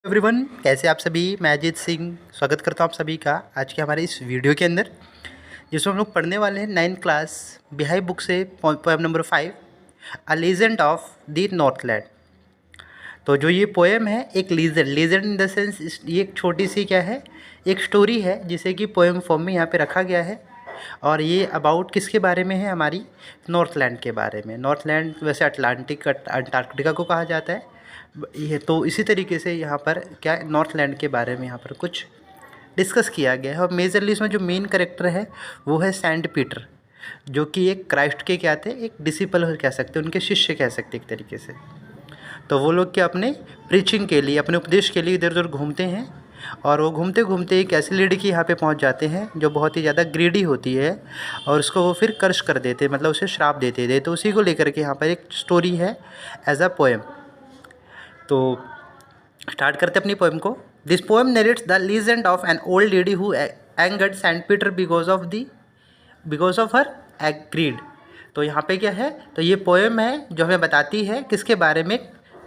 Everyone, कैसे आप सभी। मैं अजीत सिंह स्वागत करता हूँ आप सभी का आज के हमारे इस वीडियो के अंदर, जिसमें हम लोग पढ़ने वाले हैं 9th क्लास बिहाई बुक से poem number 5 a legend of the Northland. तो जो ये पोएम है एक लीजेंड इन द सेंस ये एक छोटी सी क्या है, एक स्टोरी है जिसे कि पोएम फॉर्म में यहाँ पे रखा गया है। और ये अबाउट किसके बारे में है, हमारी नॉर्थलैंड के बारे में। नॉर्थलैंड वैसे अटलांटिक अंटार्कटिका को कहा जाता है ये। तो इसी तरीके से यहाँ पर क्या नॉर्थलैंड के बारे में यहाँ पर कुछ डिस्कस किया गया है। और मेजरली इसमें जो मेन करेक्टर है वो है सेंट पीटर, जो कि एक क्राइस्ट के क्या थे, एक डिसिपल कह सकते हैं, उनके शिष्य कह सकते हैं एक तरीके से। तो वो लोग क्या अपने प्रीचिंग के लिए, अपने उपदेश के लिए इधर उधर घूमते हैं। और वो घूमते घूमते एक ऐसी लेडी यहाँ पे पहुँच जाते हैं जो बहुत ही ज़्यादा ग्रीडी होती है, और उसको वो फिर कर्श कर देते, मतलब उसे श्राप देते थे। तो उसी को लेकर के यहाँ पर एक स्टोरी है एज अ पोएम। तो स्टार्ट करते अपनी पोएम को। This poem narrates the legend of an old lady who angered Saint Peter because of her greed. तो यहाँ पे क्या है, तो ये पोएम है जो हमें बताती है किसके बारे में,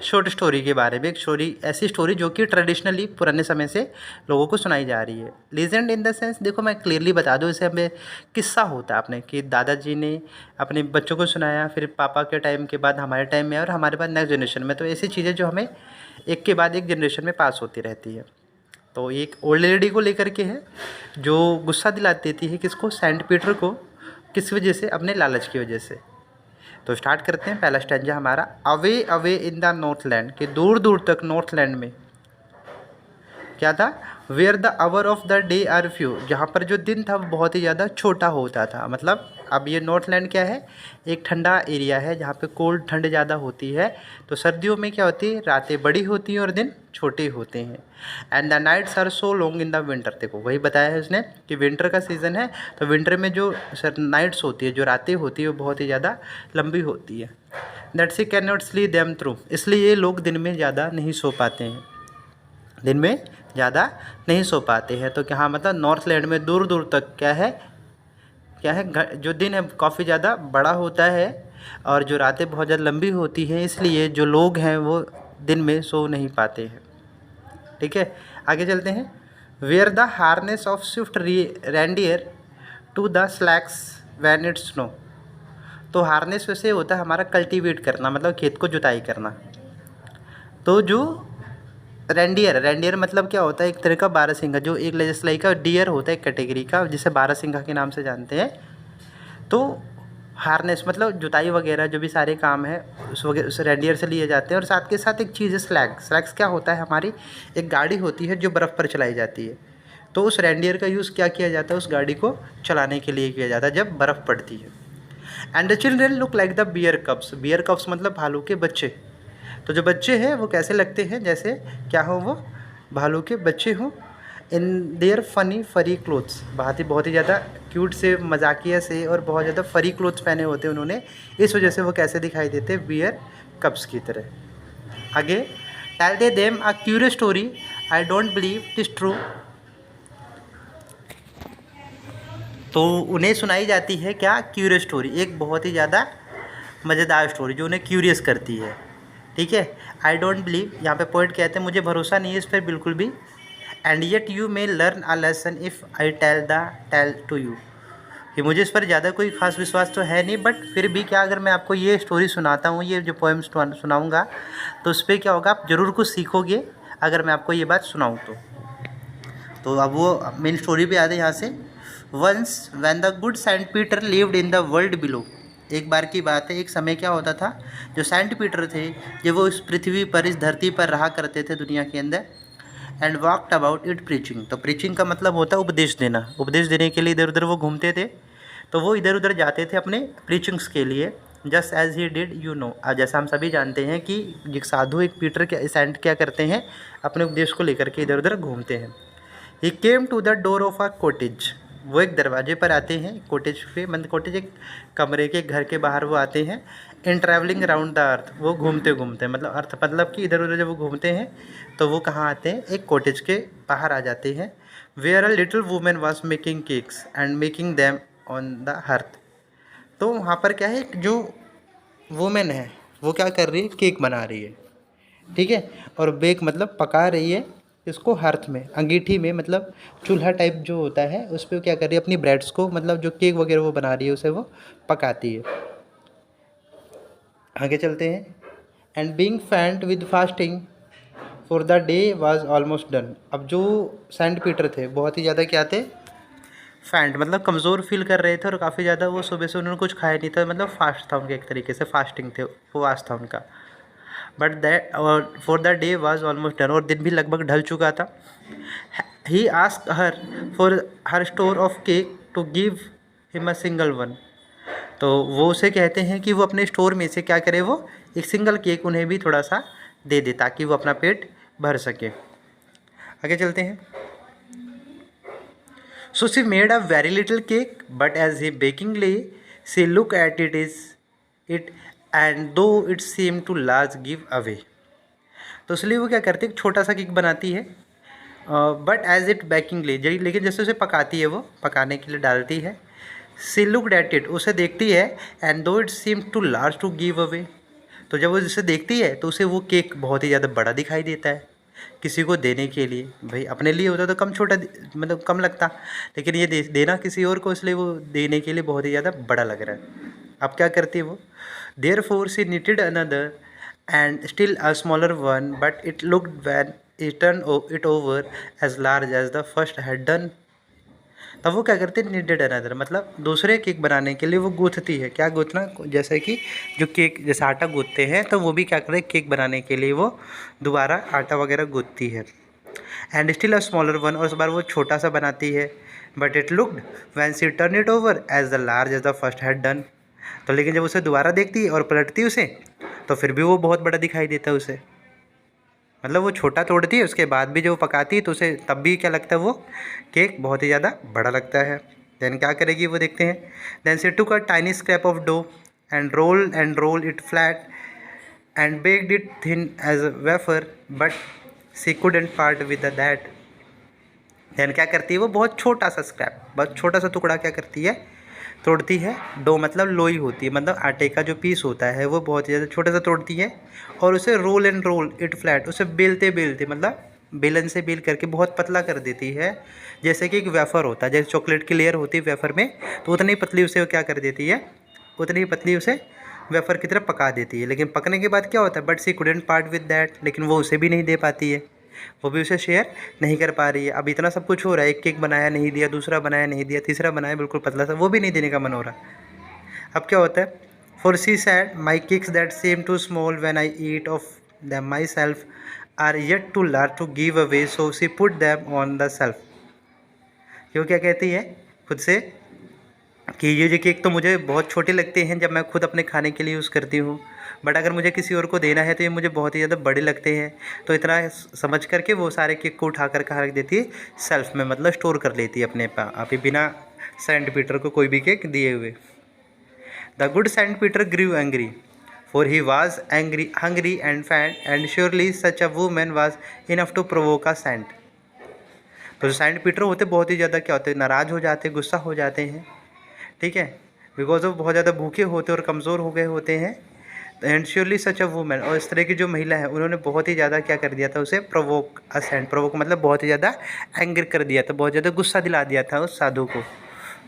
शॉर्ट स्टोरी के बारे में। एक स्टोरी, ऐसी स्टोरी जो कि ट्रेडिशनली पुराने समय से लोगों को सुनाई जा रही है। लीजेंड इन द सेंस, देखो मैं क्लियरली बता दूँ, इसे हमें किस्सा होता है आपने कि दादाजी ने अपने बच्चों को सुनाया, फिर पापा के टाइम के बाद हमारे टाइम में, और हमारे बाद नेक्स्ट जनरेशन में। तो ऐसी चीज़ें जो हमें एक के बाद एक जनरेशन में पास होती रहती है। तो एक ओल्ड लेडी को लेकर के है जो गुस्सा दिला देती है किसको, सेंट पीटर को। किस वजह से, अपने लालच की वजह से। तो स्टार्ट करते हैं। पहला स्टैंजा हमारा, away away in the Northland, के दूर दूर तक नॉर्थलैंड में क्या था, where the hour of the day are few, जहाँ पर जो दिन था वो बहुत ही ज़्यादा छोटा होता था। मतलब अब ये नॉर्थलैंड क्या है, एक ठंडा एरिया है जहाँ पे कोल्ड ठंड ज़्यादा होती है। तो सर्दियों में क्या होती है, रातें बड़ी होती हैं और दिन छोटे होते हैं। And the nights are so long in the winter. देखो वही बताया है उसने कि विंटर का सीज़न है, तो विंटर में जो नाइट्स होती है, जो रातें होती है, वो बहुत ही ज़्यादा लंबी होती है। That she can not sleep them through, इसलिए ये लोग दिन में ज़्यादा नहीं सो पाते हैं, दिन में ज़्यादा नहीं सो पाते हैं। तो क्या मतलब नॉर्थलैंड में दूर दूर तक क्या है, जो दिन है काफ़ी ज़्यादा बड़ा होता है और जो रातें बहुत ज़्यादा लंबी होती हैं, इसलिए जो लोग हैं वो दिन में सो नहीं पाते हैं। ठीक है, आगे चलते हैं। Where the harness of swift reindeer to the sledges when it snow. तो हार्नेस वैसे होता है हमारा कल्टीवेट करना, मतलब खेत को जुताई करना। तो जो रेंडियर मतलब क्या होता है, एक तरह का बारहसिंगा, जो एक जैसे लाइक का डियर होता है एक कैटेगरी का, जिसे बारहसिंगा के नाम से जानते हैं। तो हार्नेस मतलब जुताई वगैरह जो भी सारे काम है उस रेंडियर से लिए जाते हैं। और साथ के साथ एक चीज़ है स्लैक्स क्या होता है, हमारी एक गाड़ी होती है जो बर्फ़ पर चलाई जाती है। तो उस रेंडियर का यूज़ क्या किया जाता है, उस गाड़ी को चलाने के लिए किया जाता है जब बर्फ़ पड़ती है। And the children look like the bear cubs मतलब भालू के बच्चे। तो जो बच्चे हैं वो कैसे लगते हैं, जैसे क्या हो, वो भालू के बच्चे हों। इन देयर फनी फरी क्लोथ्स, बहुत ही ज़्यादा क्यूट से, मजाकिया से, और बहुत ज़्यादा फरी क्लोथ्स पहने होते हैं उन्होंने। इस वजह से वो कैसे दिखाई देते हैं, बियर कप्स की तरह। आगे, tell they them a curious story, I don't believe it is true. तो उन्हें सुनाई जाती है क्या, क्यूरियस स्टोरी, एक बहुत ही ज़्यादा मज़ेदार स्टोरी जो उन्हें क्यूरियस करती है। ठीक है, आई डोंट बिलीव, यहाँ पे पोइट कहते हैं मुझे भरोसा नहीं है इस पर बिल्कुल भी। And yet you may learn a lesson if I tell to you, कि मुझे इस पर ज़्यादा कोई खास विश्वास तो है नहीं, बट फिर भी क्या, अगर मैं आपको ये स्टोरी सुनाता हूँ, ये जो पोएम सुनाऊँगा, तो उस पर क्या होगा, आप ज़रूर कुछ सीखोगे अगर मैं आपको ये बात सुनाऊँ तो अब वो मेन स्टोरी पे आते हैं यहाँ से। Once when the good Saint Peter lived in the world below, एक बार की बात है, एक समय क्या होता था, जो सेंट पीटर थे जब वो इस पृथ्वी पर, इस धरती पर रहा करते थे दुनिया के अंदर। And walked about it preaching, तो प्रीचिंग का मतलब होता है उपदेश देना, उपदेश देने के लिए इधर उधर वो घूमते थे। तो वो इधर उधर जाते थे अपने प्रीचिंग्स के लिए। Just as he did you know, जैसा हम सभी जानते हैं कि एक साधु, एक पीटर क्या, सेंट क्या करते हैं, अपने उपदेश को लेकर के इधर उधर घूमते हैं। He came to the door of a cottage, वो एक दरवाजे पर आते हैं, कॉटेज पे, मतलब कॉटेज एक कमरे के, घर के बाहर वो आते हैं। इन ट्रैवलिंग अराउंड द अर्थ, वो घूमते घूमते, मतलब अर्थ मतलब कि इधर उधर जब वो घूमते हैं तो वो कहाँ आते हैं, एक कॉटेज के बाहर आ जाते हैं। Where a little women was making cakes and making them on the hearth. तो वहाँ पर क्या है, जो वुमेन है वो क्या कर रही है, केक बना रही है। ठीक है। और बेक मतलब पका रही है इसको हर्थ में, अंगीठी में, मतलब चूल्हा टाइप जो होता है उस पर क्या कर रही है, अपनी ब्रेड्स को, मतलब जो केक वगैरह वो बना रही है उसे वो पकाती है। आगे चलते हैं। And being faint with fasting for the day was almost done. अब जो सेंट पीटर थे बहुत ही ज़्यादा क्या थे, फैंट मतलब कमज़ोर फील कर रहे थे और काफ़ी ज़्यादा वो सुबह से उन्होंने कुछ खाया नहीं था, मतलब फास्ट था उनका, एक तरीके से फास्टिंग थे, उपवास था उनका। But that hour for the day was almost done, और दिन भी लगभग ढल चुका था। He ask her for her store of cake to give him a single one. तो वो उसे कहते हैं कि वो अपने स्टोर में से क्या करे, वो एक सिंगल केक उन्हें भी थोड़ा सा दे दे ताकि वो अपना पेट भर सके। आगे चलते हैं। So she made a very little cake, but as he baking lay, she looked at it, and though it seemed to large, give away. तो इसलिए वो क्या करती है, एक छोटा सा केक बनाती है, बट एज इट बेकिंग ले, लेकिन जैसे उसे पकाती है, वो पकाने के लिए डालती है। सी लुकड एट इट, उसे देखती है, and though it seem too large to give away. तो जब वो जिसे देखती है तो उसे वो केक बहुत ही ज़्यादा बड़ा दिखाई देता है किसी को देने के लिए। भाई अपने लिए होता तो कम छोटा मतलब कम लगता, लेकिन ये देना किसी और को, इसलिए वो देने के लिए बहुत ही ज़्यादा बड़ा लग रहा है। अब क्या करती है वो, therefore she kneaded another and still a smaller one, but it looked when it turn it over as large as the first had done. तब वो क्या करती है, नीडेड अनदर मतलब दूसरे केक बनाने के लिए वो गूँथती है। क्या गूँथना, जैसे कि जो केक जैसे आटा गूँथते हैं, तो वो भी क्या करते हैं, केक बनाने के लिए वो दोबारा आटा वगैरह गूँथती है। And still a smaller one, और इस बार वो छोटा सा बनाती है। But it looked when she turn it over as the large as the first had done. तो लेकिन जब उसे दोबारा देखती है और पलटती है उसे, तो फिर भी वो बहुत बड़ा दिखाई देता है उसे। मतलब वो छोटा तोड़ती है, उसके बाद भी जो पकाती है तो उसे तब भी क्या लगता है, वो केक बहुत ही ज़्यादा बड़ा लगता है। देन क्या करेगी वो देखते हैं। Then she took a tiny scrap of dough and roll it flat and baked it thin as a wafer, but she couldn't part with that. देन क्या करती है वो, बहुत छोटा सा स्क्रैप, बहुत छोटा सा टुकड़ा क्या करती है, तोड़ती है। डो मतलब लोई होती है, मतलब आटे का जो पीस होता है वो बहुत ही ज़्यादा छोटा सा तोड़ती है, और उसे रोल इट फ्लैट, उसे बेलते बेलते मतलब बेलन से बेल करके बहुत पतला कर देती है। जैसे कि एक वेफ़र होता है, जैसे चॉकलेट की लेयर होती है वेफ़र में, तो उतनी पतली उसे वो क्या कर देती है, उतनी पतली उसे वेफ़र की तरफ पका देती है। लेकिन पकने के बाद क्या होता है, but she couldn't part with that, लेकिन वो उसे भी नहीं दे पाती है, वो भी उसे शेयर नहीं कर पा रही है। अब इतना सब कुछ हो रहा है, एक केक बनाया नहीं दिया, दूसरा बनाया नहीं दिया, तीसरा बनाया बिल्कुल पतला सा, वो भी नहीं देने का मन हो रहा। अब क्या होता है, for she said my cakes that seem too small when I eat of them myself are yet too large to give away, so she put them on the shelf. क्यों क्या कहती है खुद से कि ये जो केक तो मुझे बहुत छोटे लगते हैं जब मैं खुद अपने खाने के लिए यूज़ करती हूँ, बट अगर मुझे किसी और को देना है तो ये मुझे बहुत ही ज़्यादा बड़े लगते हैं। तो इतना समझ करके वो सारे केक को उठा कर कहाँ रख देती है, सेल्फ में, मतलब स्टोर कर लेती है अपने आप ही, बिना सेंट पीटर को कोई भी केक दिए हुए। The good Saint Peter grew angry, for he was angry hungry and fat, and surely such a woman was enough to provoke a saint. तो जो सेंट पीटर होते बहुत ही ज़्यादा क्या होते हैं, नाराज़ हो जाते हैं, गुस्सा हो जाते हैं, ठीक है, बिकॉज वो बहुत ज़्यादा भूखे होते और कमज़ोर हो गए होते हैं। And surely such a women, और इस तरह की जो महिला है उन्होंने बहुत ही ज़्यादा क्या कर दिया था, उसे प्रोवोक असेंट, प्रोवोक मतलब बहुत ही ज़्यादा एंगर कर दिया था, बहुत ज़्यादा गुस्सा दिला दिया था उस साधु को।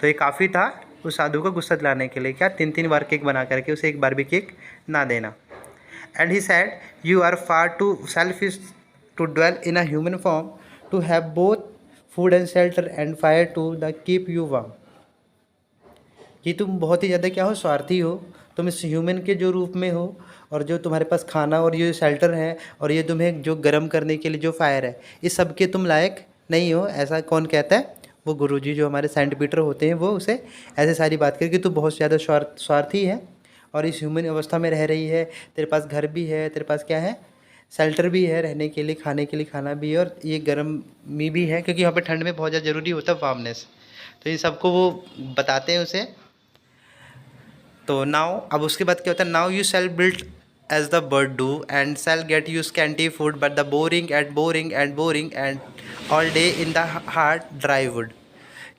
तो ये काफ़ी था उस साधु को गुस्सा दिलाने के लिए, क्या 3-3 बार केक बना करके उसे एक बार भी केक ना देना। And he said you are far too selfish to dwell in a human form to have both food and shelter and fire to the keep you warm. कि तुम बहुत ही ज़्यादा क्या हो, स्वार्थी हो, तुम इस ह्यूमन के जो रूप में हो, और जो तुम्हारे पास खाना और ये शेल्टर है, और ये तुम्हें जो गर्म करने के लिए जो फायर है, इस सब के तुम लायक नहीं हो। ऐसा कौन कहता है, वो गुरुजी जो हमारे सेंट पीटर होते हैं, वो उसे ऐसे सारी बात करके तू बहुत ज़्यादा स्वार्थी है, और इस ह्यूमन अवस्था में रह रही है, तेरे पास घर भी है, तेरे पास क्या है, शेल्टर भी है रहने के लिए, खाने के लिए खाना भी है, और ये गर्मी भी है क्योंकि यहाँ पे ठंड में बहुत ज़्यादा ज़रूरी होता है वार्मनेस। तो ये सबको वो बताते हैं उसे। तो नाउ अब उसके बाद क्या होता है, now you shall build as the bird do and shall get you scanty food but the boring and all day in the hard dry wood.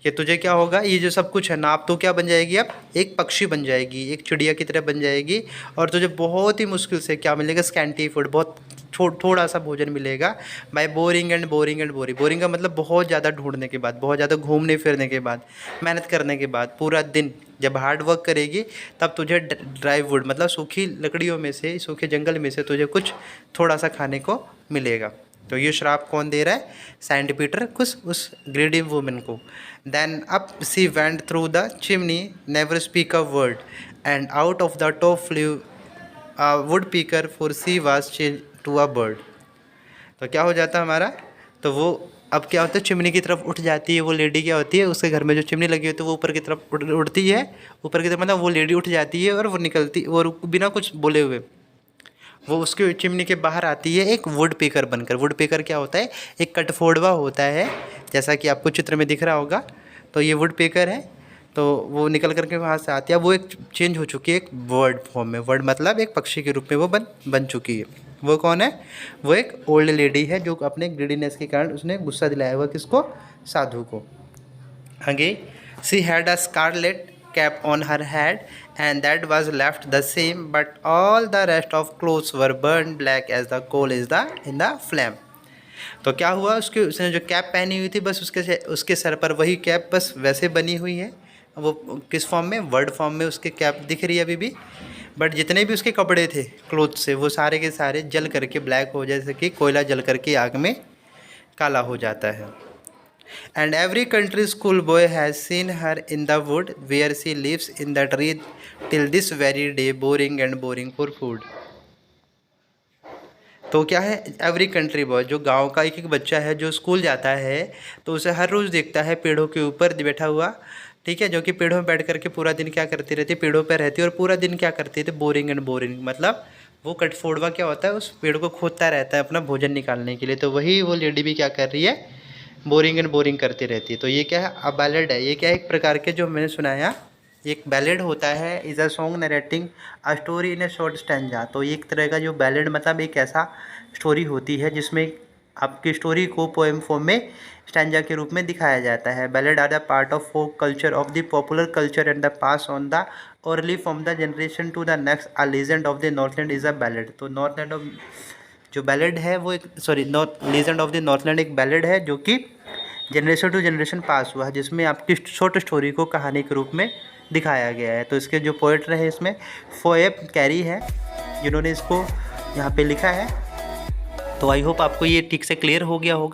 ये तुझे क्या होगा, ये जो सब कुछ है ना, अब तो क्या बन जाएगी, अब एक पक्षी बन जाएगी, एक चिड़िया की तरह बन जाएगी, और तुझे बहुत ही मुश्किल से क्या मिलेगा, स्कैंटी फूड, बहुत थोड़ा सा भोजन मिलेगा। By boring and boring and boring, boring का मतलब बहुत ज़्यादा ढूंढने के बाद, बहुत ज़्यादा घूमने फिरने के बाद, मेहनत करने के बाद, पूरा दिन जब हार्ड वर्क करेगी तब तुझे ड्राई वुड मतलब सूखी लकड़ियों में से, सूखे जंगल में से तुझे कुछ थोड़ा सा खाने को मिलेगा। तो ये श्राप कौन दे रहा है? सेंट पीटर कुछ उस ग्रीडी वुमेन को। Then up she went through the chimney, never speak a word, and out of the top flew woodpecker, for she was change to a bird. तो क्या हो जाता है हमारा, तो वो अब क्या होता है, चिमनी की तरफ उठ जाती है वो लेडी। क्या होती है, उसके घर में जो चिमनी लगी होती है वो ऊपर की तरफ उड़ती है, ऊपर की तरफ मतलब वो लेडी उठ जाती है और वो निकलती, और बिना कुछ बोले हुए वो उसके चिमनी के बाहर आती है एक वुड पेकर बनकर। वुड पेकर क्या होता है? एक कटफोड़वा होता है, जैसा कि आपको चित्र में दिख रहा होगा। तो ये वुड पेकर है, तो वो निकल करके वहाँ से आती है। वो एक चेंज हो चुकी है एक बर्ड फॉर्म में। बर्ड मतलब एक पक्षी के रूप में वो बन चुकी है। वो कौन है? वो एक ओल्ड लेडी है जो अपने ग्रीडीनेस के कारण उसने गुस्सा दिलाया हुआ किसको? साधु को। आगे, she had a scarlet cap on her head and that was left the same, but all the rest of clothes were burned black as the coal is the in the flame। तो क्या हुआ, उसने जो cap पहनी हुई थी बस उसके सर पर वही कैप बस वैसे बनी हुई है। वो किस फॉर्म में? वर्ड फॉर्म में उसके कैप दिख रही है अभी भी। बट जितने भी उसके कपड़े थे क्लोथ से, वो सारे के सारे जल करके ब्लैक हो, जैसे कि कोयला जल करके आग में काला हो जाता है। And every country school boy has seen her in the wood where she lives in the tree till this very day, boring and boring for food। तो क्या है, एवरी कंट्री बॉय, जो गांव का एक एक बच्चा है जो स्कूल जाता है, तो उसे हर रोज़ देखता है पेड़ों के ऊपर बैठा हुआ, ठीक है, जो कि पेड़ों में बैठ करके पूरा दिन क्या करती रहती है? पेड़ों पर रहती है, और पूरा दिन क्या करती थी? बोरिंग एंड बोरिंग, मतलब वो कटफोड़वा क्या होता है, उस पेड़ को खोदता रहता है अपना भोजन निकालने के लिए। तो वही वो लेडी भी क्या कर रही है? बोरिंग एंड बोरिंग करती रहती है। तो ये क्या है? अ बैलेड है। ये क्या है? एक प्रकार के जो मैंने सुनाया, एक बैलेड होता है, is a song narrating a story in A short stanza. तो एक तरह का जो बैलेड मतलब एक ऐसा स्टोरी होती है जिसमें आपकी स्टोरी को पोएम फॉर्म में स्टैंजा के रूप में दिखाया जाता है। Ballad are the part of folk culture of the popular culture and the pass on the orally from the generation to the next. A legend of the Northland is a ballad. तो Northland of जो ballad है वो एक north legend of the Northland एक ballad है जो कि generation to generation pass हुआ है, जिसमें आपकी शॉर्ट स्टोरी को कहानी के रूप में दिखाया गया है। तो इसके जो पोएट रहे इसमें फोएब कैरी है जिन्होंने इसको यहाँ पे लिखा है। तो आई होप आपको ये ठीक से क्लियर हो गया होगा।